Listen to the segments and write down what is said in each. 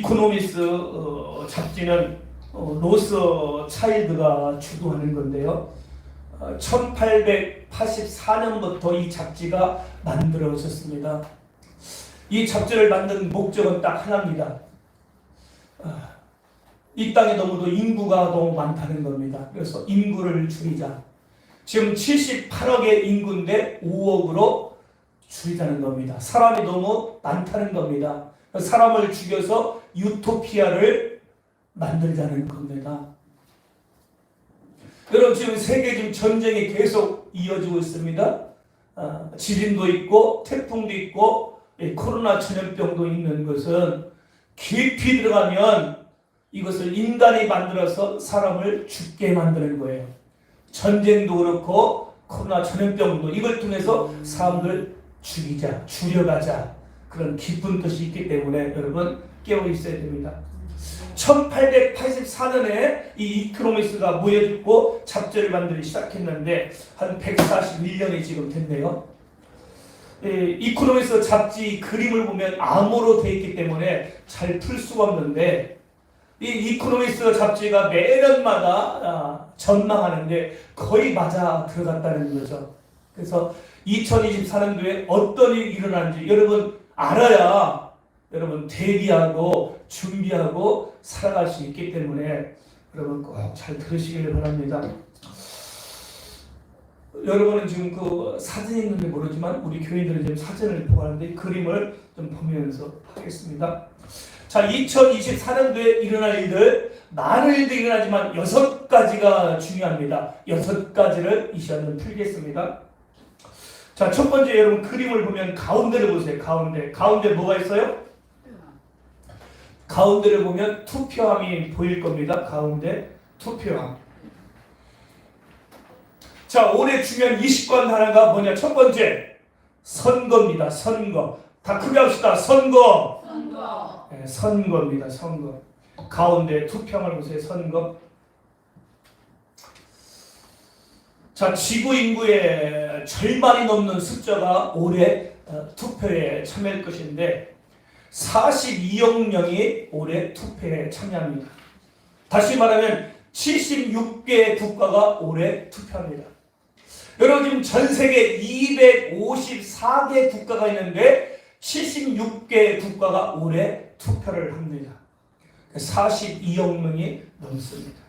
이코노미스 잡지는 로스 차일드가 주도하는 건데요. 1884년부터 이 잡지가 만들어졌습니다. 이 잡지를 만든 목적은 딱 하나입니다. 이 땅에 너무도 인구가 너무 많다는 겁니다. 그래서 인구를 줄이자. 지금 78억의 인구인데 5억으로 줄이자는 겁니다. 사람이 너무 많다는 겁니다. 사람을 죽여서 유토피아를 만들자는 겁니다. 여러분, 지금 세계 지금 전쟁이 계속 이어지고 있습니다. 지진도 있고 태풍도 있고 코로나 전염병도 있는 것은 깊이 들어가면 이것을 인간이 만들어서 사람을 죽게 만드는 거예요. 전쟁도 그렇고 코로나 전염병도 이걸 통해서 사람들 죽이자, 줄여가자, 그런 깊은 뜻이 있기 때문에 여러분 깨어 있어야 됩니다. 1884년에 이 이코노미스가 모여있고 잡지를 만들기 시작했는데 한 141년이 지금 됐네요. 이코노미스 잡지 그림을 보면 암호로 되어 있기 때문에 잘 풀 수가 없는데, 이 이코노미스 잡지가 매년마다 전망하는데 거의 맞아 들어갔다는 거죠. 그래서 2024년도에 어떤 일이 일어나는지 여러분 알아야 여러분 대비하고 준비하고 살아갈 수 있기 때문에 여러분 꼭 잘 들으시길 바랍니다. 여러분은 지금 그 사진이 있는지 모르지만 우리 교인들은 지금 사진을 보고 하는데 그림을 좀 보면서 하겠습니다. 자, 2024년도에 일어날 일들, 많은 일들이 일어나지만 6가지가 중요합니다. 6가지를 이 시간에 풀겠습니다. 자, 첫 번째 여러분 그림을 보면 가운데를 보세요. 가운데 뭐가 있어요? 가운데를 보면 투표함이 보일 겁니다. 가운데 투표함. 자, 올해 중요한 20권 하나가 뭐냐? 첫 번째 선거입니다. 선거. 다 크게 합시다. 선거. 네, 선거입니다. 선거. 가운데 투표함을 보세요. 선거. 자, 지구 인구의 절반이 넘는 숫자가 올해 투표에 참여할 것인데 42억 명이 올해 투표에 참여합니다. 다시 말하면 76개 국가가 올해 투표합니다. 여러분, 지금 전 세계 254개 국가가 있는데 76개 국가가 올해 투표를 합니다. 42억 명이 넘습니다.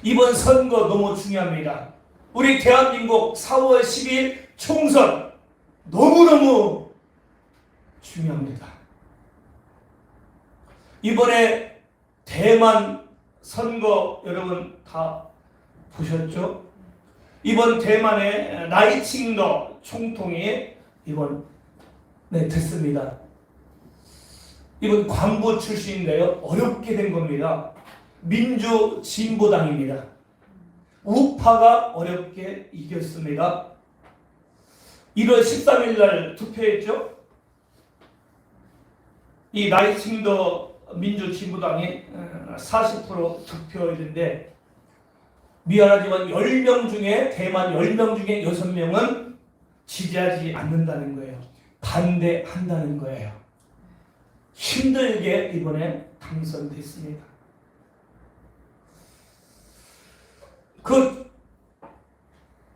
이번 선거 너무 중요합니다. 우리 대한민국 4월 10일 총선 너무너무 중요합니다. 이번에 대만 선거 여러분 다 보셨죠? 이번 대만의 나이칭더 총통이 이번 됐습니다. 이번 광부 출신인데요. 어렵게 된 겁니다. 민주진보당입니다. 우파가 어렵게 이겼습니다. 1월 13일 날 투표했죠. 이 나이칭더 민주진보당이 40% 득표했는데 미안하지만 10명 중에 대만 10명 중에 6명은 지지하지 않는다는 거예요. 반대한다는 거예요. 힘들게 이번에 당선됐습니다. 그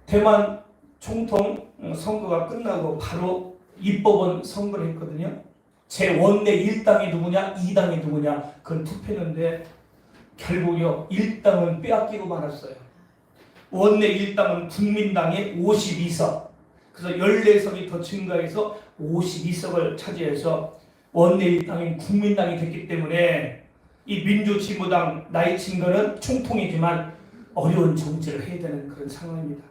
대만 총통 선거가 끝나고 바로 입법원 선거를 했거든요. 제 원내 1당이 누구냐 2당이 누구냐 그건 투표했는데 결국요 1당은 빼앗기고 말았어요. 원내 1당은 국민당이 52석, 그래서 14석이 더 증가해서 52석을 차지해서 원내 1당인 국민당이 됐기 때문에 이 민주진보당 나이칭더는 총통이지만 어려운 정치를 해야 되는 그런 상황입니다.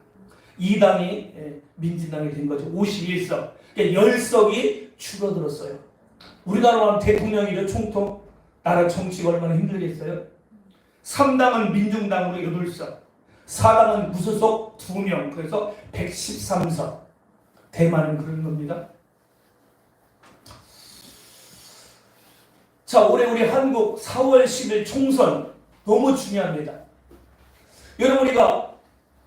2당이 민진당이 된 거죠. 51석. 그러니까 10석이 줄어들었어요. 우리나라로 하면 대통령이죠. 총통. 나라 정치가 얼마나 힘들겠어요. 3당은 민중당으로 8석. 4당은 무소속 2명. 그래서 113석. 대만은 그런 겁니다. 자, 올해 우리 한국 4월 10일 총선 너무 중요합니다. 여러분, 우리가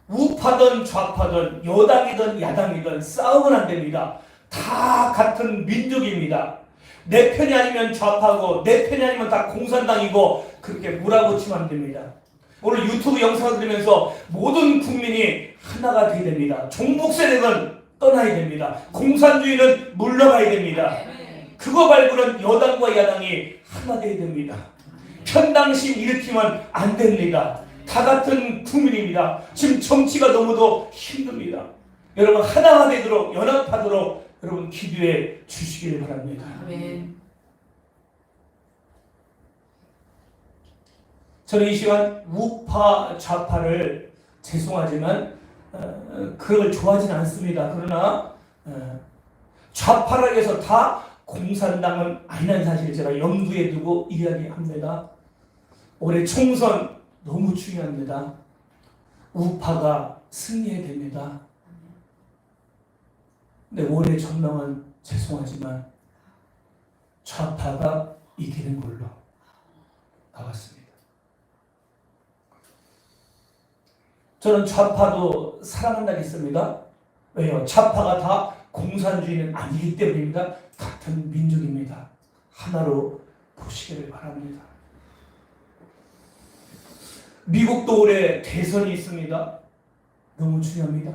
우파든 좌파든 여당이든 야당이든 싸우면 안 됩니다. 다 같은 민족입니다. 내 편이 아니면 좌파고 내 편이 아니면 다 공산당이고 그렇게 몰아붙이면 안 됩니다. 오늘 유튜브 영상을 들으면서 모든 국민이 하나가 되어야 됩니다. 종북 세력은 떠나야 됩니다. 공산주의는 물러가야 됩니다. 그거 말고는 여당과 야당이 하나 되어야 됩니다. 편당심 일으키면 안 됩니다. 다 같은 국민입니다. 지금 정치가 너무도 힘듭니다. 여러분 하나가 되도록 연합하도록 여러분 기도해 주시길 바랍니다. 아멘. 저는 이 시간 우파 좌파를 죄송하지만 그걸 좋아하진 않습니다. 그러나 좌파라 해서 다 공산당은 아니라는 사실을 제가 염두에 두고 이야기합니다. 올해 총선 너무 중요합니다. 우파가 승리해야 됩니다. 근데 올해 전망은 죄송하지만 좌파가 이기는 걸로 나왔습니다. 저는 좌파도 사랑한다겠습니다. 왜요? 좌파가 다 공산주의는 아니기 때문입니다. 같은 민족입니다. 하나로 보시기를 바랍니다. 미국도 올해 대선이 있습니다. 너무 중요합니다.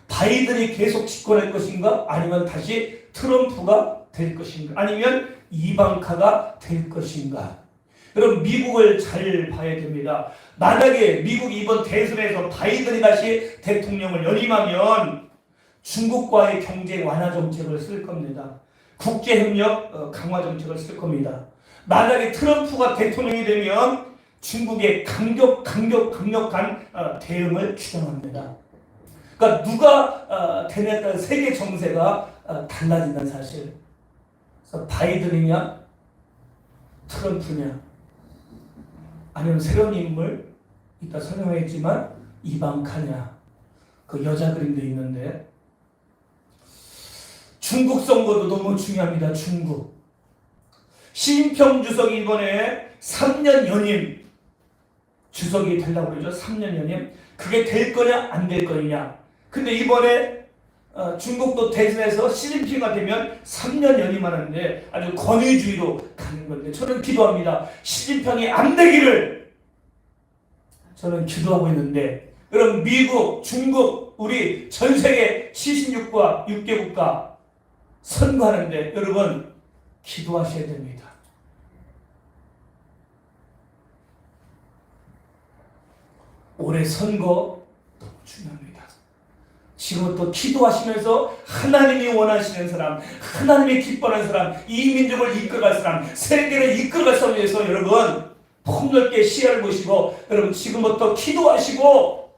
바이든이 계속 집권할 것인가? 아니면 다시 트럼프가 될 것인가? 아니면 이방카가 될 것인가? 여러분 미국을 잘 봐야 됩니다. 만약에 미국이 이번 대선에서 바이든이 다시 대통령을 연임하면 중국과의 경제 완화 정책을 쓸 겁니다. 국제협력 강화 정책을 쓸 겁니다. 만약에 트럼프가 대통령이 되면 중국의 강력한 대응을 주장합니다. 그러니까 누가 되냐에 따라 세계 정세가 달라진다는 사실. 그래서 바이든이냐 트럼프냐 아니면 새로운 인물 이따 설명하겠지만 이방카냐 그 여자 그림도 있는데 중국 선거도 너무 중요합니다. 중국 시진핑 주석이 이번에 3년 연임 주석이 되려고 그러죠. 3년 연임 그게 될 거냐 안 될 거냐. 근데 이번에 중국도 대선에서 시진핑가 되면 3년 연임하는데 아주 권위주의로 가는 건데 저는 기도합니다. 시진핑이 안 되기를 저는 기도하고 있는데 여러분 미국, 중국, 우리 전 세계 76과 6개국가 선거하는데 여러분 기도하셔야 됩니다. 올해 선거 너무 중요합니다. 지금부터 기도하시면서 하나님이 원하시는 사람, 하나님이 기뻐하는 사람, 이 민족을 이끌어갈 사람, 세계를 이끌어갈 사람을 위해서 여러분 폭넓게 시야를 보시고 여러분 지금부터 기도하시고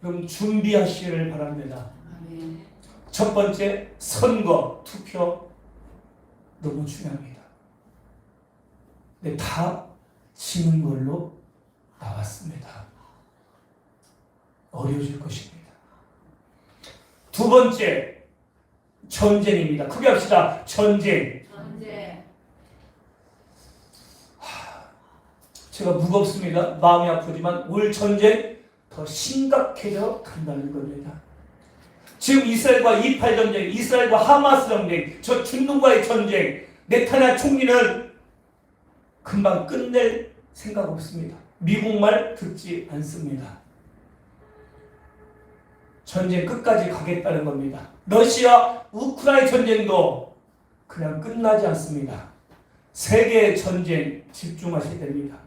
여러분 준비하시기를 바랍니다. 첫 번째 선거, 투표 너무 중요합니다. 근데 다 지는 걸로 나왔습니다. 어려워질 것입니다. 두 번째 전쟁입니다. 크게 합시다. 전쟁. 제가 무겁습니다. 마음이 아프지만 올 전쟁 더 심각해져 간다는 겁니다. 지금 이스라엘과 28 전쟁, 이스라엘과 하마스 전쟁, 저 중동과의 전쟁, 네타냐 총리는 금방 끝낼 생각 없습니다. 미국 말 듣지 않습니다. 전쟁 끝까지 가겠다는 겁니다. 러시아, 우크라이나 전쟁도 그냥 끝나지 않습니다. 세계 전쟁 집중하셔야 됩니다.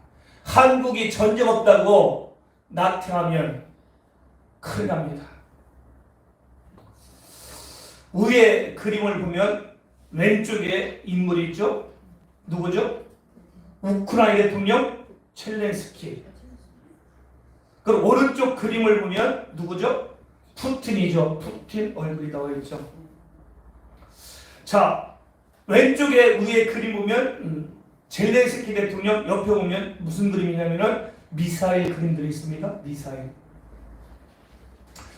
한국이 전쟁 없다고 나태하면 큰일 납니다. 위에 그림을 보면 왼쪽에 인물이 있죠? 누구죠? 우크라이나 대통령 젤렌스키. 그럼 오른쪽 그림을 보면 누구죠? 푸틴이죠. 푸틴 얼굴이 나와 있죠. 자, 왼쪽에 위에 그림 보면 젤렌스키 대통령, 옆에 보면 무슨 그림이냐면은 미사일 그림들이 있습니다. 미사일.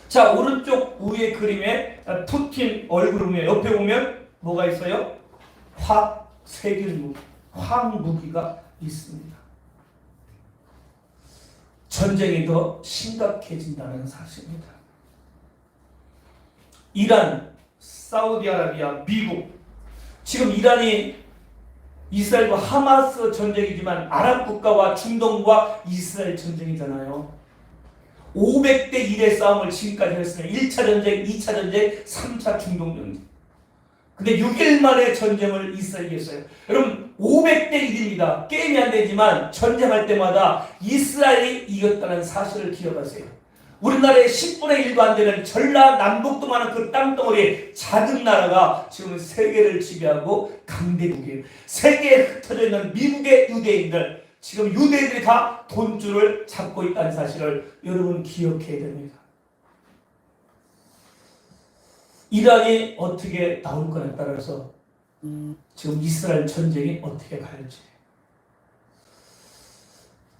자, 오른쪽 위에 그림에 푸틴 얼굴을 보면 옆에 보면 뭐가 있어요? 황무기가 있습니다. 전쟁이 더 심각해진다는 사실입니다. 이란, 사우디아라비아, 미국. 지금 이란이 이스라엘과 하마스 전쟁이지만 아랍 국가와 중동과 이스라엘 전쟁이잖아요. 500대 1의 싸움을 지금까지 했으면 1차 전쟁, 2차 전쟁, 3차 중동 전쟁. 근데 6일 만에 전쟁을 이스라엘이 했어요. 여러분 500대 1입니다. 게임이 안 되지만 전쟁할 때마다 이스라엘이 이겼다는 사실을 기억하세요. 우리나라의 10분의 1도 안 되는 전라남북도 많은 그 땅덩어리 작은 나라가 지금 세계를 지배하고 강대국이에요. 세계에 흩어져 있는 미국의 유대인들, 지금 유대인들이 다 돈줄을 잡고 있다는 사실을 여러분 기억해야 됩니다. 이란이 어떻게 나올 거냐에 따라서 지금 이스라엘 전쟁이 어떻게 갈지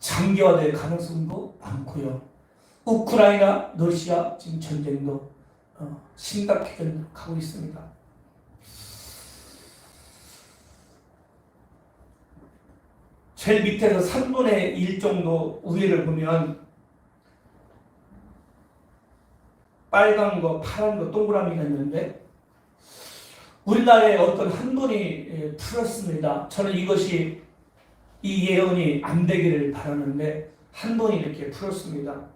장기화될 가능성도 많고요. 우크라이나, 러시아 지금 전쟁도 심각해져 가고 있습니다. 제일 밑에서 3분의 1 정도 위를 보면 빨간 거, 파란 거, 동그라미가 있는데 우리나라에 어떤 한 분이 풀었습니다. 저는 이것이 이 예언이 안 되기를 바라는데 한 분이 이렇게 풀었습니다.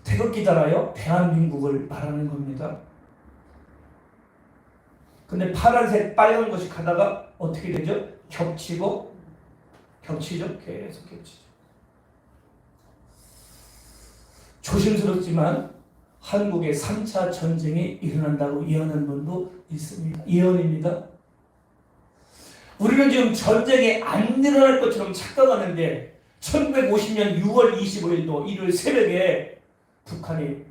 태극기잖아요. 대한민국을 말하는 겁니다. 근데 파란색, 빨간 것이 가다가 어떻게 되죠? 겹치죠? 계속 겹치죠. 조심스럽지만 한국에 3차 전쟁이 일어난다고 예언하는 분도 있습니다. 예언입니다. 우리는 지금 전쟁이 안 일어날 것처럼 착각하는데 1950년 6월 25일도 일요일 새벽에 북한이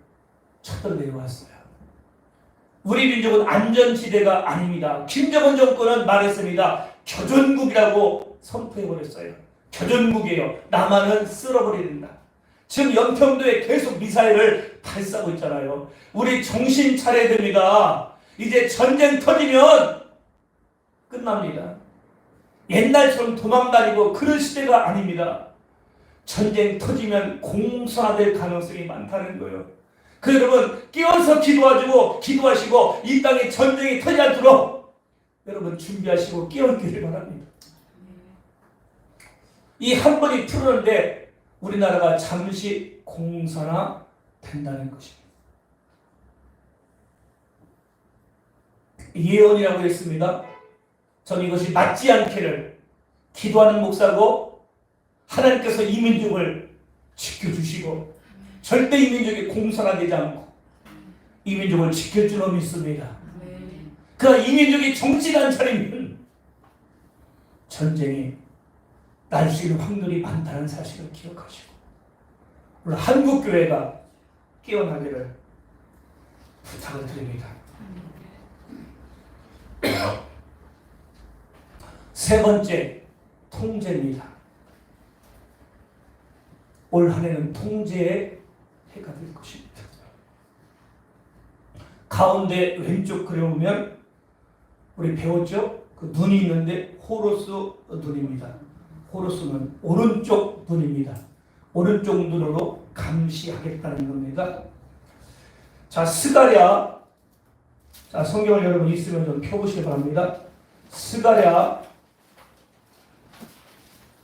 쳐들어 내려왔어요. 우리 민족은 안전지대가 아닙니다. 김정은 정권은 말했습니다. 교전국이라고 선포해버렸어요. 교전국이에요. 남한은 쓸어버려야 된다. 지금 연평도에 계속 미사일을 발사하고 있잖아요. 우리 정신 차려야 됩니다. 이제 전쟁 터지면 끝납니다. 옛날처럼 도망다니고 그런 시대가 아닙니다. 전쟁 터지면 공산화될 가능성이 많다는 거예요. 그래서 여러분 깨어서 기도하시고 이 땅에 전쟁이 터지지 않도록 여러분 준비하시고 깨어있기를 바랍니다. 이 한 번이 풀었는데 우리나라가 잠시 공산화 된다는 것입니다. 예언이라고 했습니다. 저는 이것이 맞지 않기를 기도하는 목사고 하나님께서 이 민족을 지켜주시고 절대 이 민족이 공산화되지 않고 이 민족을 지켜주는 믿습니다. 그러나 이 민족이 정치가 안 차리면 전쟁이 날 수 있는 확률이 많다는 사실을 기억하시고 오늘 한국교회가 깨어나기를 부탁을 드립니다. 세 번째, 통제입니다. 올 한 해는 통제의 해가 될 것입니다. 가운데 왼쪽 그려보면 우리 배웠죠? 그 눈이 있는데 호로스 눈입니다. 호로스는 오른쪽 눈입니다. 오른쪽 눈으로 감시하겠다는 겁니다. 자, 스가랴. 자, 성경을 여러분 있으면 좀 펴보시기 바랍니다. 스가랴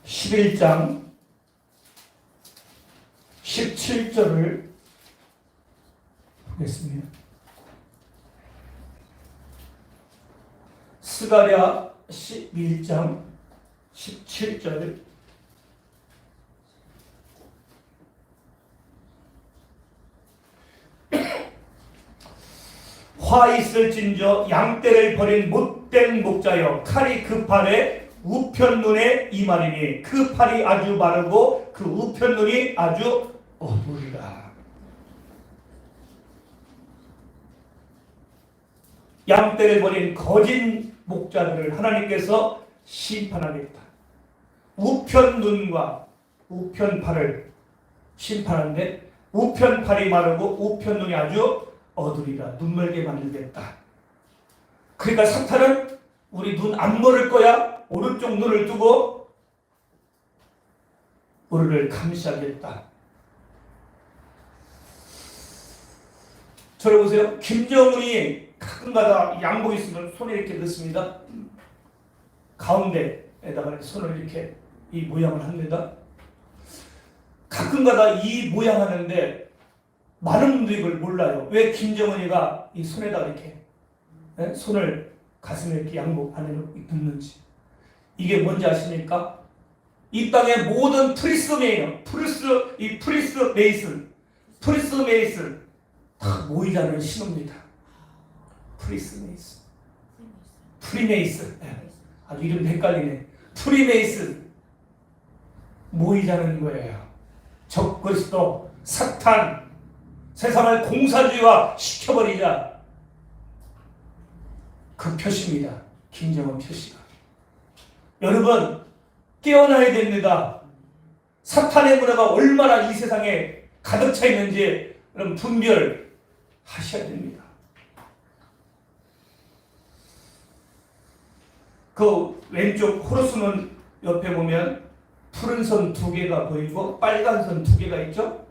11장 17절을 보겠습니다. 스가랴 11장 17절 화 있을진저 양떼를 버린 못된 목자여 칼이 그 팔에 우편 눈에 이말이니 그 팔이 아주 마르고 그 우편 눈이 아주 어두리라. 양떼를 버린 거짓 목자들을 하나님께서 심판하겠다. 우편 눈과 우편 팔을 심판하는데 우편 팔이 마르고 우편 눈이 아주 어두리라. 눈멀게 만들겠다. 그러니까 사탄은 우리 눈 안 멀을 거야. 오른쪽 눈을 뜨고 우리를 감시하겠다. 저를 보세요. 김정은이 가끔가다 양복 있으면 손에 이렇게 넣습니다. 가운데에다가 손을 이렇게 이 모양을 합니다. 가끔가다 이 모양 하는데 많은 분들이 이걸 몰라요. 왜 김정은이가 이 손에다 이렇게 손을 가슴에 이렇게 양복 안에 넣는지. 이게 뭔지 아십니까? 이 땅의 모든 프리스 메이슨 다 모이자는 신호입니다. 프리메이슨. 아주 이름 헷갈리네. 프리메이슨 모이자는 거예요. 적그리스도, 사탄, 세상을 공산주의화 시켜버리자. 그 표시입니다. 김정은 표시가. 여러분 깨어나야 됩니다. 사탄의 문화가 얼마나 이 세상에 가득 차 있는지 여러분 분별하셔야 됩니다. 그 왼쪽 호루스는 옆에 보면 푸른 선 2개가 보이고 빨간 선 2개가 있죠?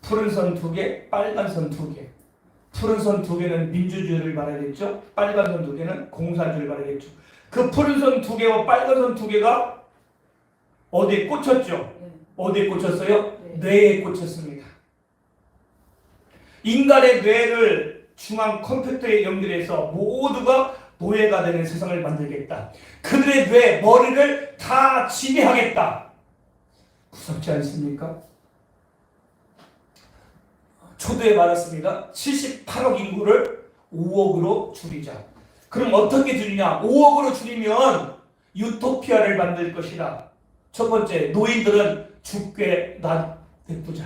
푸른 선 2개, 빨간 선 2개. 푸른 선 2개는 민주주의를 말하겠죠? 빨간 선 2개는 공산주의를 말하겠죠? 그 푸른 선 2개와 빨간 선 2개가 어디에 꽂혔죠? 어디에 꽂혔어요? 뇌에 꽂혔습니다. 인간의 뇌를 중앙 컴퓨터에 연결해서 모두가 노예가 되는 세상을 만들겠다. 그들의 뇌, 머리를 다 지배하겠다. 무섭지 않습니까? 초도에 말했습니다. 78억 인구를 5억으로 줄이자. 그럼 어떻게 줄이냐? 5억으로 줄이면 유토피아를 만들 것이다. 첫 번째, 노인들은 죽게 놔두자.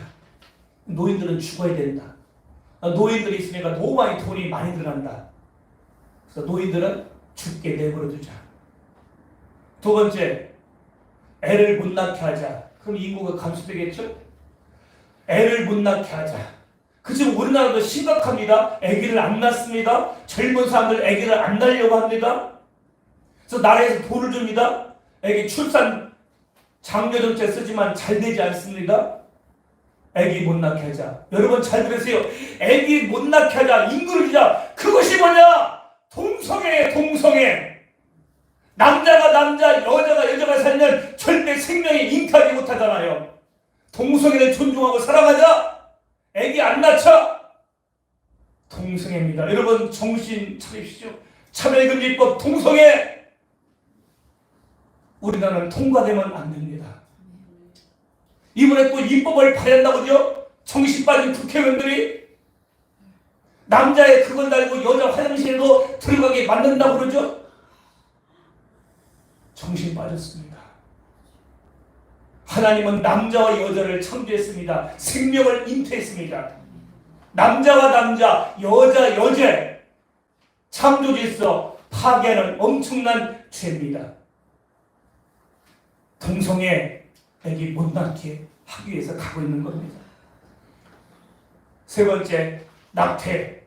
노인들은 죽어야 된다. 노인들이 있으니까 너무 돈이 많이 들어간다. 그래서 노인들은 죽게 내버려두자. 두 번째, 애를 못 낳게 하자. 그럼 인구가 감소되겠죠? 애를 못 낳게 하자. 그 지금 우리나라도 심각합니다. 아기를 안 낳습니다. 젊은 사람들 아기를 안 낳으려고 합니다. 그래서 나라에서 돈을 줍니다. 아기 출산 장려 정책 쓰지만 잘 되지 않습니다. 아기 못 낳게 하자. 여러분 잘 들으세요. 아기 못 낳게 하자. 인구를 주자. 그것이 뭐냐? 동성애예요. 동성애. 남자가 남자, 여자가 살면 절대 생명에 잉태하지 못하잖아요. 동성애를 존중하고 사랑하자. 아기 안 낳자. 동성애입니다. 여러분 정신 차리십시오. 차별금지법 동성애. 우리나라는 통과되면 안 됩니다. 이번에 또 입법을 발의한다고요? 정신 빠진 국회의원들이 남자의 그걸 달고 여자 화장실에도 들어가게 만든다고 그러죠? 정신 빠졌습니다. 하나님은 남자와 여자를 창조했습니다. 생명을 잉태했습니다. 남자와 남자, 여자, 여자 창조 질서 파괴하는 엄청난 죄입니다. 동성애 애기 못 낳게 하기 위해서 가고 있는 겁니다. 세 번째, 낙태할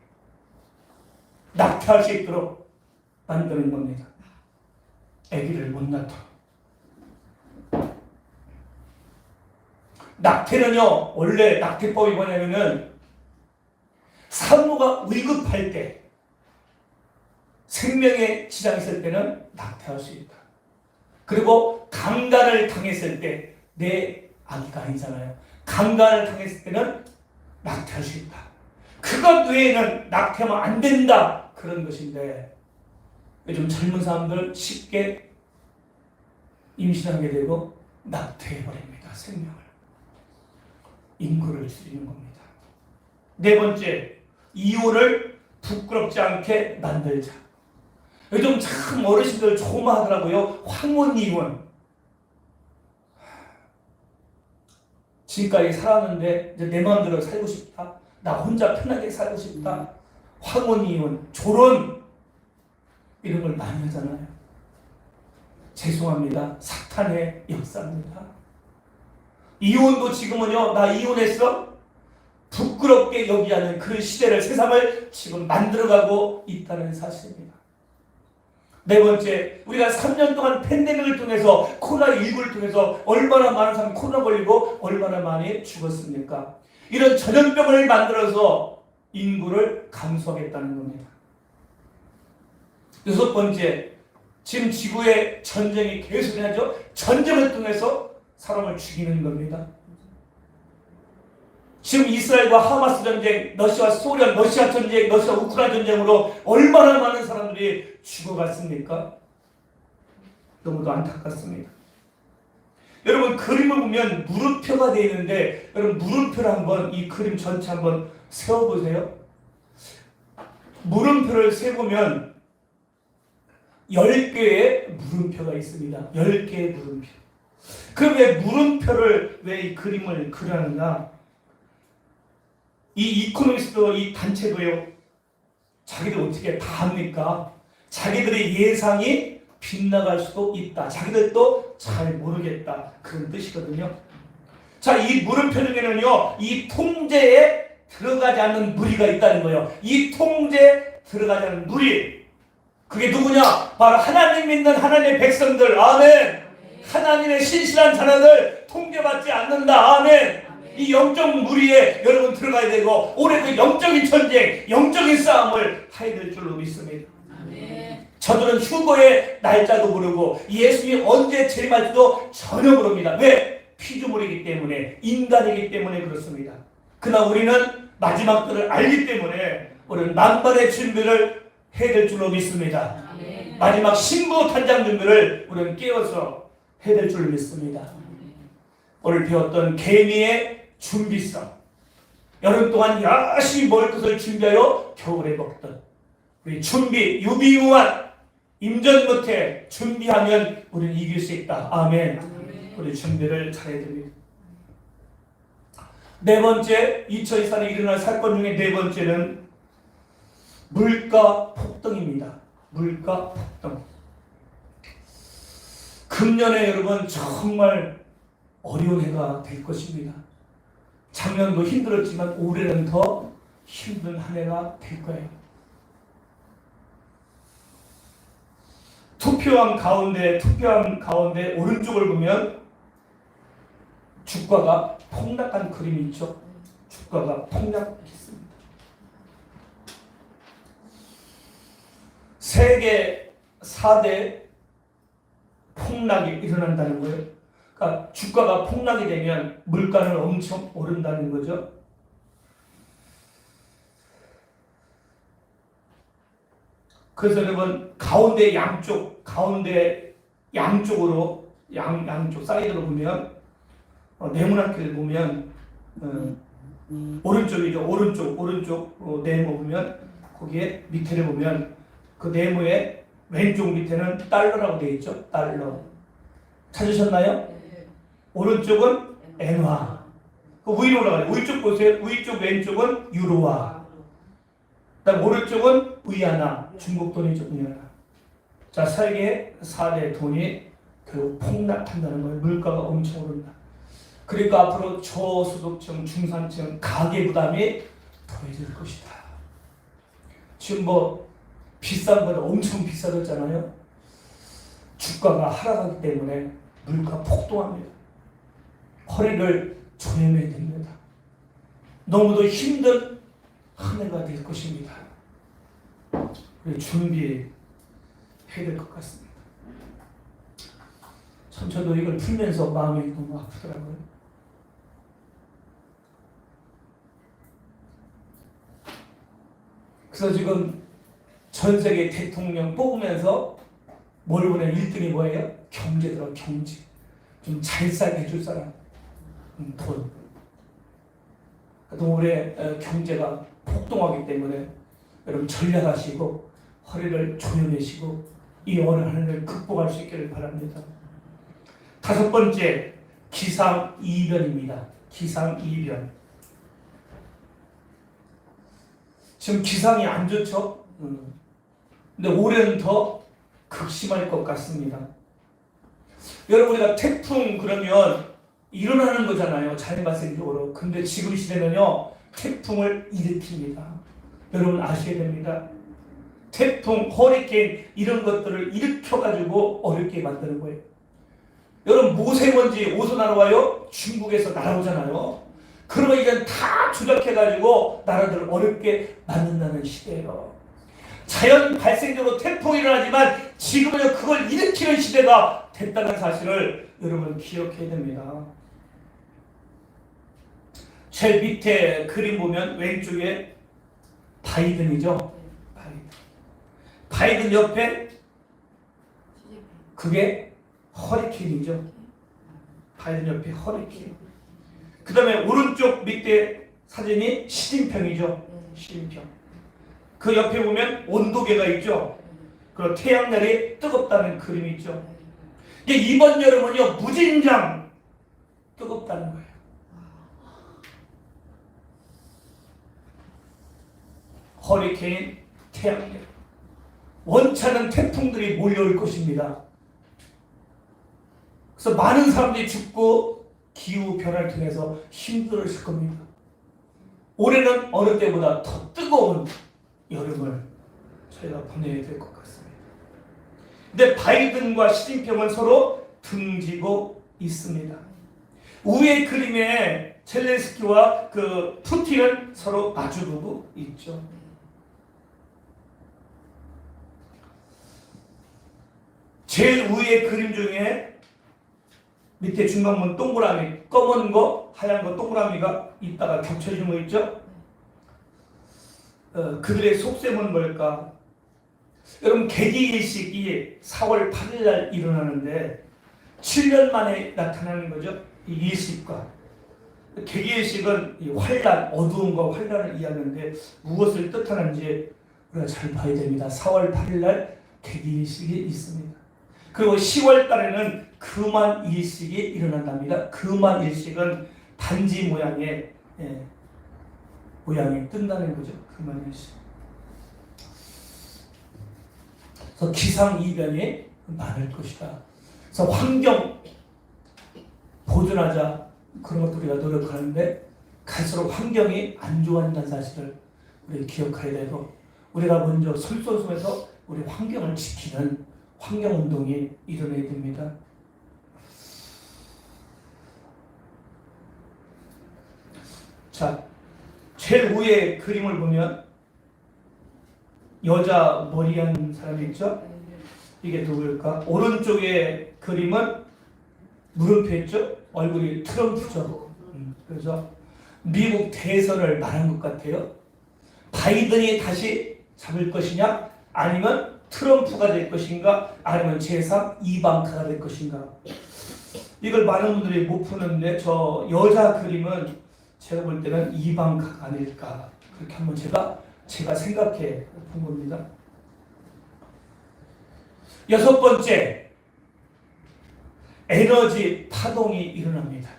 수 있도록 만드는 겁니다. 아기를 못 낳도록. 낙태는요, 원래 낙태법이 뭐냐면은 산모가 위급할 때, 생명에 지장이 있을 때는 낙태할 수 있다. 그리고 강간을 당했을 때, 내 아기가 아니잖아요. 강간을 당했을 때는 낙태할 수 있다. 그것 외에는 낙태하면 안 된다. 그런 것인데, 요즘 젊은 사람들 쉽게 임신하게 되고 낙태해버립니다. 생명을. 인구를 줄이는 겁니다. 네 번째, 이혼을 부끄럽지 않게 만들자. 요즘 참 어르신들 조마하더라고요. 황혼 이혼. 지금까지 살았는데 이제 내 마음대로 살고 싶다. 나 혼자 편하게 살고 싶다. 황혼 이혼, 졸혼 이런 걸 많이 하잖아요. 죄송합니다. 사탄의 역사입니다. 이혼도 지금은요, 나 이혼했어? 부끄럽게 여기지 않는 그 시대를, 세상을 지금 만들어가고 있다는 사실입니다. 네 번째, 우리가 3년 동안 팬데믹을 통해서, 코로나19를 통해서 얼마나 많은 사람이 코로나 걸리고 얼마나 많이 죽었습니까? 이런 전염병을 만들어서 인구를 감소하겠다는 겁니다. 여섯 번째, 지금 지구에 전쟁이 계속 일어나죠. 전쟁을 통해서 사람을 죽이는 겁니다. 지금 이스라엘과 하마스 전쟁, 러시아와 소련, 러시아 전쟁, 러시아 우크라이나 전쟁으로 얼마나 많은 사람들이 죽어갔습니까? 너무도 안타깝습니다. 여러분, 그림을 보면 물음표가 되어 있는데, 여러분 물음표를 한번 이 그림 전체 한번 세워보세요. 물음표를 세보면 10개의 물음표가 있습니다. 10개의 물음표. 그럼 왜 물음표를 왜 이 그림을 그리는가? 이 이코노미스트 이 단체도요, 자기들 어떻게 다 합니까? 자기들의 예상이 빗나갈 수도 있다. 자기들도 잘 모르겠다. 그런 뜻이거든요. 자, 이 물음표 중에는요, 이 통제에 들어가지 않는 무리가 있다는 거예요. 이 통제에 들어가지 않는 무리. 그게 누구냐? 바로 하나님 믿는 하나님의 백성들. 아멘. 하나님의 신실한 자녀들 통제받지 않는다. 아멘. 이 영적 무리에 여러분 들어가야 되고, 올해 그 영적인 전쟁, 영적인 싸움을 해야 될 줄로 믿습니다. 저들은 휴거의 날짜도 모르고 예수님이 언제 재림할지도 전혀 모릅니다. 왜? 피조물이기 때문에, 인간이기 때문에 그렇습니다. 그러나 우리는 마지막 때를 알기 때문에 우리는 만반의 준비를 해야 될 줄로 믿습니다. 마지막 신부 탄장 준비를 우리는 깨어서 해야 될 줄로 믿습니다. 오늘 배웠던 개미의 준비성, 여름 동안 열심히 먹을 것을 준비하여 겨울에 먹던 우리 준비, 유비무환, 임전 못해 준비하면 우리는 이길 수 있다. 아멘. 우리 준비를 잘해야 됩니다. 네 번째, 2024년에 일어날 사건 중에 네 번째는 물가 폭등입니다. 물가 폭등. 금년에 여러분 정말 어려운 해가 될 것입니다. 작년도 힘들었지만 올해는 더 힘든 한 해가 될 거예요. 투표함 가운데 오른쪽을 보면 주가가 폭락한 그림이 있죠. 주가가 폭락했습니다. 세계 4대 폭락이 일어난다는 거예요. 그러니까 주가가 폭락이 되면 물가는 엄청 오른다는 거죠. 그래서 여러분 가운데 양쪽으로 양쪽 사이드로 보면 네모나게 보면 오른쪽이죠. 오른쪽 네모 보면 거기에 밑에를 보면 그 네모의 왼쪽 밑에는 달러라고 되어 있죠. 달러. 찾으셨나요? 오른쪽은 엔화. 그 위로 올라가요. 위쪽 보세요. 위쪽 왼쪽은 유로화. 그다음 오른쪽은 위안화. 중국 돈이죠. 위안화. 자, 세계 4대 돈이 결국 폭락한다는 거예요. 물가가 엄청 오른다. 그러니까 앞으로 저소득층, 중산층 가계 부담이 더해질 것이다. 지금 비싼 거는 엄청 비싸졌잖아요. 주가가 하락하기 때문에 물가 폭등합니다. 허리를 조여야 됩니다. 너무도 힘든 한 해가 될 것입니다. 우리 준비해야 될 것 같습니다. 참 저도 이걸 풀면서 마음이 너무 아프더라고요. 그래서 지금 전 세계 대통령 뽑으면서 뭘 보내 1등이 뭐예요? 경제더라. 경제. 좀 잘 살게 해줄 사람. 돈. 올해 경제가 폭등하기 때문에 여러분 전략하시고 허리를 조여내시고 이 어려운 한 해를 극복할 수 있기를 바랍니다. 다섯 번째, 기상이변입니다. 기상이변. 지금 기상이 안 좋죠? 근데 올해는 더 극심할 것 같습니다. 여러분, 우리가 태풍 그러면 일어나는 거잖아요. 자연발생적으로. 근데 지금 시대는요, 태풍을 일으킵니다. 여러분 아셔야 됩니다. 태풍, 허리케인 이런 것들을 일으켜가지고 어렵게 만드는 거예요. 여러분 모세먼지 어디서 날아와요? 중국에서 날아오잖아요. 그러면 이제 다 조작해가지고 나라들을 어렵게 만든다는 시대예요. 자연 발생적으로 태풍이 일어나지만 지금은 그걸 일으키는 시대가 됐다는 사실을 여러분 기억해야 됩니다. 제일 밑에 그림 보면 왼쪽에 바이든이죠. 바이든 옆에 그게 허리케인이죠. 바이든 옆에 허리케인. 그 다음에 오른쪽 밑에 사진이 시진평이죠. 시진평. 그 옆에 보면 온도계가 있죠. 그리고 태양열이 뜨겁다는 그림이 있죠. 이번 여름은요 무진장 뜨겁다는 거예요. 허리케인, 태양열, 원찮은 태풍들이 몰려올 것입니다. 그래서 많은 사람들이 죽고 기후 변화를 통해서 힘들어질 겁니다. 올해는 어느 때보다 더 뜨거운 여름을 저희가 보내야 될 것 같습니다. 근데 바이든과 시진핑은 서로 등지고 있습니다. 우의 그림에 젤렌스키와 그 푸틴은 서로 마주보고 있죠. 제일 위의 그림 중에 밑에 중간 보면 동그라미, 검은 거, 하얀 거 동그라미가 있다가 겹쳐지는 거 있죠? 그들의 속셈은 뭘까? 여러분 개기일식이 4월 8일 날 일어나는데 7년 만에 나타나는 거죠. 이 일식과 개기일식은 이 환란, 어두움과 환란을 이해하는데 무엇을 뜻하는지 우리가 잘 봐야 됩니다. 4월 8일 날 개기일식이 있습니다. 그리고 10월 달에는 금환일식이 일어난답니다. 금환일식은 단지 모양의 모양이 뜬다는 거죠. 금환일식. 그래서 기상이변이 많을 것이다. 그래서 환경 보존하자 그런 것도 우리가 노력하는데 갈수록 환경이 안 좋아진다는 사실을 우리 기억해야 되고 우리가 먼저 솔선수범해서 우리 환경을 지키는 환경운동이 일어나야 됩니다. 자, 제일 위에 그림을 보면 여자 머리한 사람이 있죠? 이게 누구일까? 오른쪽에 그림은 물음표 있죠? 얼굴이 트럼프죠. 그래서 미국 대선을 말한 것 같아요. 바이든이 다시 잡을 것이냐? 아니면 트럼프가 될 것인가? 아니면 제3 이방카가 될 것인가? 이걸 많은 분들이 못 푸는데 저 여자 그림은 제가 볼 때는 이방카가 아닐까 그렇게 한번 제가 생각해 본 겁니다. 여섯 번째, 에너지 파동이 일어납니다.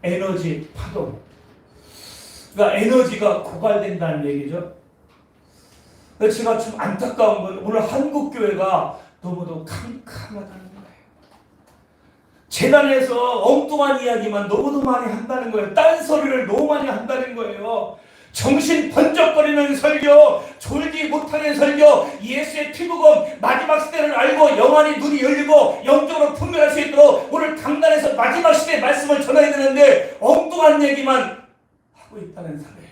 에너지 파동. 그러니까 에너지가 고갈된다는 얘기죠. 제가 좀 안타까운 건 오늘 한국교회가 너무도 캄캄하다는 거예요. 재단에서 엉뚱한 이야기만 너무도 많이 한다는 거예요. 딴소리를 너무 많이 한다는 거예요. 정신 번쩍거리는 설교, 졸지 못하는 설교, 예수의 피부검, 마지막 시대를 알고 영원히 눈이 열리고 영적으로 분별할 수 있도록 오늘 강단에서 마지막 시대의 말씀을 전해야 되는데 엉뚱한 얘기만 하고 있다는 사례예요.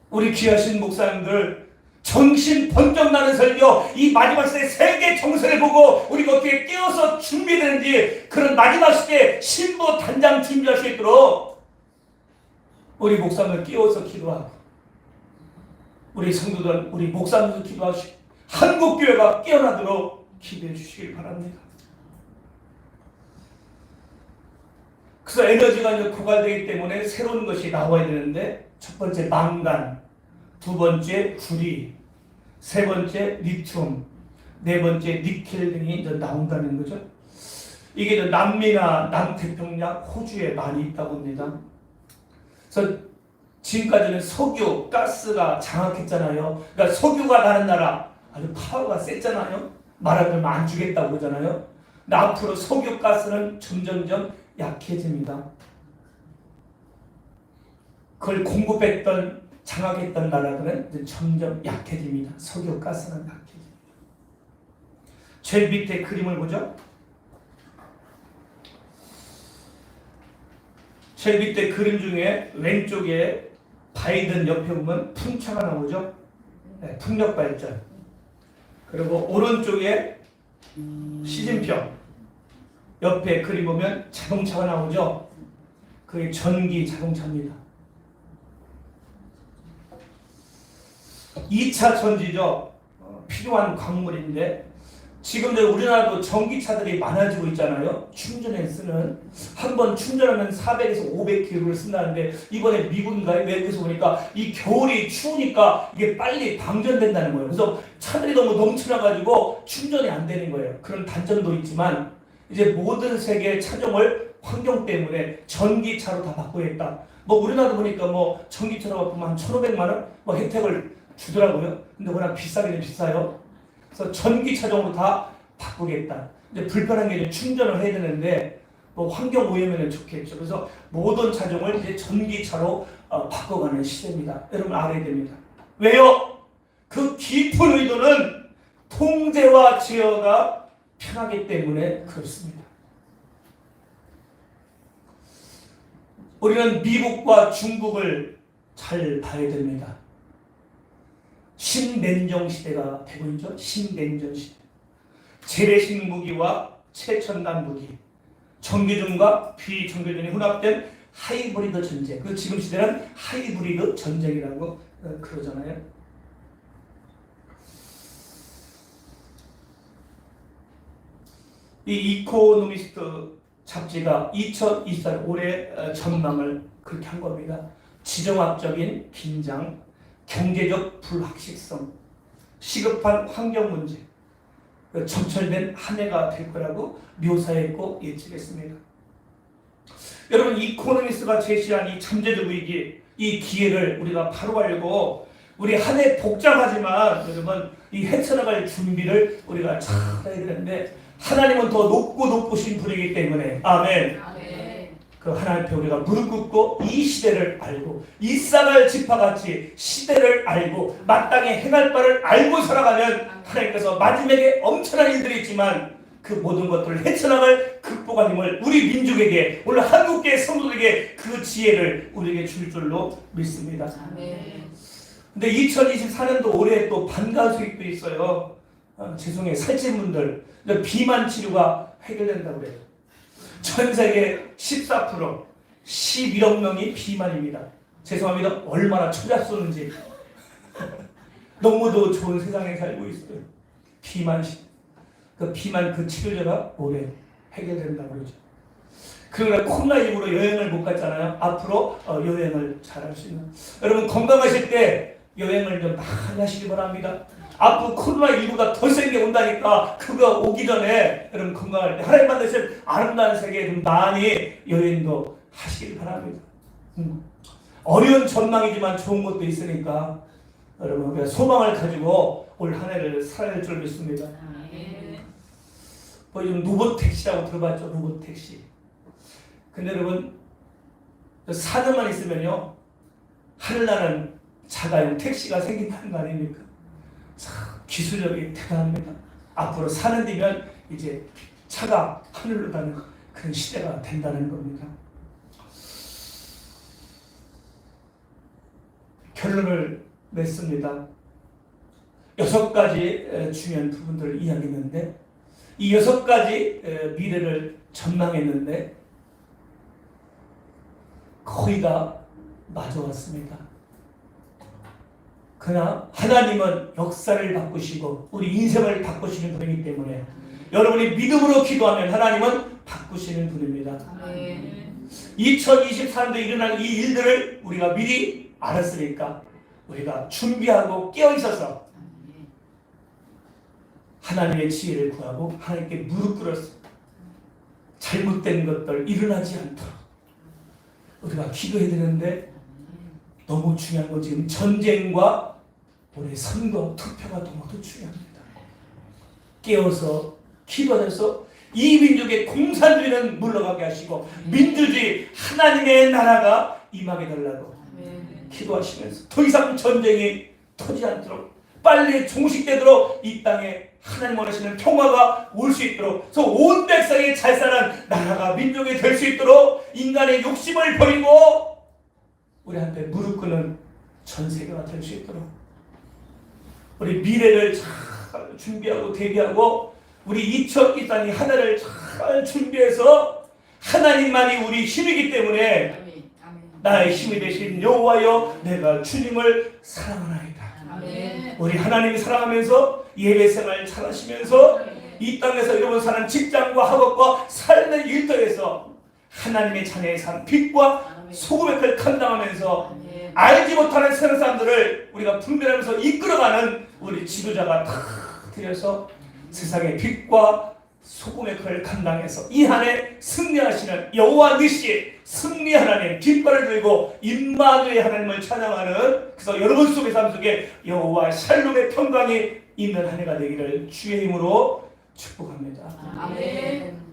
우리 귀하신 목사님들 정신 번쩍 나는 설교, 이 마지막 시대 세계 정세를 보고 우리가 어떻게 깨어서 준비되는지 그런 마지막 시대 신부 단장 준비할 수 있도록 우리 목사님들 깨워서 기도하고 우리 성도들, 우리 목사님들 기도하시고 한국교회가 깨어나도록 기도해 주시길 바랍니다. 그래서 에너지가 이제 고갈되기 때문에 새로운 것이 나와야 되는데 첫 번째 망간, 두 번째 구리, 세 번째 리튬, 네 번째 니켈 등이 이제 나온다는 거죠. 이게 이제 남미나 남태평양, 호주에 많이 있다고 합니다. 그래서 지금까지는 석유, 가스가 장악했잖아요. 그러니까 석유가 나는 나라 아주 파워가 셌잖아요. 말하면 안 주겠다고 그러잖아요. 근데 앞으로 석유, 가스는 점점점 약해집니다. 그걸 공급했던 장악했던 나라들은 이제 점점 약해집니다. 석유, 가스는 약해집니다. 제일 밑에 그림을 보죠. 제일 밑에 그림 중에 왼쪽에 바이든 옆에 보면 풍차가 나오죠. 네, 풍력 발전. 그리고 오른쪽에 시진평. 옆에 그림 보면 자동차가 나오죠. 그게 전기 자동차입니다. 2차 전지죠. 필요한 광물인데 지금도 우리나라도 전기차들이 많아지고 있잖아요. 충전에 쓰는 한 번 충전하면 400에서 500km를 쓴다는데 이번에 미국인가요? 외국에서 보니까 이 겨울이 추우니까 이게 빨리 방전된다는 거예요. 그래서 차들이 너무 넘쳐나가지고 충전이 안 되는 거예요. 그런 단점도 있지만 이제 모든 세계 차종을 환경 때문에 전기차로 다 바꾸겠다. 뭐 우리나라 보니까 뭐 전기차로 바꾸면 한 1,500만 원 뭐 혜택을 주더라고요. 근데 워낙 비싸기는 비싸요. 그래서 전기차종으로 다 바꾸겠다. 이제 불편한 게 이제 충전을 해야 되는데 뭐 환경 오염에는 좋겠죠. 그래서 모든 차종을 이제 전기차로 바꿔가는 시대입니다. 여러분 알아야 됩니다. 왜요? 그 깊은 의도는 통제와 제어가 편하기 때문에 그렇습니다. 우리는 미국과 중국을 잘 봐야 됩니다. 신냉전 시대가 되고 있죠. 신냉전 시대. 재래식 무기와 최첨단 무기, 정규전과 비정규전이 혼합된 하이브리드 전쟁. 그 지금 시대는 하이브리드 전쟁이라고 그러잖아요. 이 이코노미스트 잡지가 2024년 올해 전망을 그렇게 한 겁니다. 지정학적인 긴장, 경제적 불확실성, 시급한 환경 문제, 점철된 한 해가 될 거라고 묘사했고 예측했습니다. 여러분 이코노미스트가 제시한 이 잠재적 위기, 이 기회를 우리가 바로 알고 우리 한 해 복잡하지만 여러분 이 헤쳐나갈 준비를 우리가 잘 해야 되는데 하나님은 더 높으신 분이기 때문에 아멘. 그 하나님 앞에 우리가 무릎 꿇고 이 시대를 알고 이삭을 지파같이 시대를 알고 마땅히 행할 바를 알고 살아가면 하나님께서 마지막에 엄청난 일들이 있지만 그 모든 것들을 헤쳐나갈 극복한 힘을 우리 민족에게 오늘 한국계 성도들에게 그 지혜를 우리에게 줄 줄로 믿습니다. 근데 2024년도 올해 또 반가운 소식도 있어요. 죄송해요. 살찐 분들 비만 치료가 해결된다고 그래요. 전 세계 14% 11억 명이 비만입니다. 죄송합니다. 얼마나 초자 쏘는지 너무도 좋은 세상에 살고 있어요. 그 비만 그 치료제가 올해 해결된다고 그러죠. 그러나 코로나19로 여행을 못 갔잖아요. 앞으로 여행을 잘할 수 있는 여러분 건강하실 때 여행을 좀 많이 하시기 바랍니다. 앞으로 코로나19가 더 센 게 온다니까 그거 오기 전에 여러분 건강할 때 하나님 만드신 아름다운 세계에 좀 많이 여행도 하시길 바랍니다. 어려운 전망이지만 좋은 것도 있으니까 여러분 우리가 소망을 가지고 올 한 해를 살아야 할 줄 믿습니다. 뭐 요즘 로봇택시라고 들어봤죠? 로봇택시. 근데 여러분 4년만 있으면요 하늘나는 자가용 택시가 생긴다는 거 아닙니까? 기술력이 대단합니다. 앞으로 4년 뒤면 이제 차가 하늘로 가는 그런 시대가 된다는 겁니다. 결론을 냈습니다. 6가지 중요한 부분들을 이야기했는데 이 6가지 미래를 전망했는데 거의 다 맞아왔습니다. 그러나 하나님은 역사를 바꾸시고 우리 인생을 바꾸시는 분이기 때문에 여러분이 믿음으로 기도하면 하나님은 바꾸시는 분입니다. 2024년도에 일어날 이 일들을 우리가 미리 알았으니까 우리가 준비하고 깨어있어서 하나님의 지혜를 구하고 하나님께 무릎 꿇어서 잘못된 것들 일어나지 않도록 우리가 기도해야 되는데 너무 중요한 건 지금 전쟁과 우리 선거, 투표가 너무도 중요합니다. 깨어서 기도해서 이 민족의 공산주의는 물러가게 하시고 민주주의 하나님의 나라가 임하게 달라고 기도하시면서 더 이상 전쟁이 터지지 않도록 빨리 종식되도록 이 땅에 하나님 원하시는 평화가 올 수 있도록 그래서 온 백성이 잘 사는 나라가 민족이 될 수 있도록 인간의 욕심을 버리고 우리한테 무릎 꿇는 전 세계가 될 수 있도록 우리 미래를 잘 준비하고 대비하고 우리 2024년 한 해를 잘 준비해서 하나님만이 우리 힘이기 때문에 아멘. 아멘. 나의 힘이 되신 여호와여 내가 주님을 사랑하나이다. 아멘. 우리 하나님이 사랑하면서 예배생활 잘하시면서 이 땅에서 여러분 사는 직장과 학업과 삶의 일터에서 하나님의 자녀의 삶 빛과 소금의 칼 감당하면서 아멘. 알지 못하는 세상 사람들을 우리가 분별하면서 이끌어가는 우리 지도자가 다 되어서 세상의 빛과 소금의 칼을 감당해서 이 한 해 승리하시는 여호와 니시 승리 하나님 깃발을 들고 임마누엘 하나님을 찬양하는 그래서 여러분 속의 삶 속에 여호와 샬롬의 평강이 있는 한 해가 되기를 주의 힘으로 축복합니다. 아멘.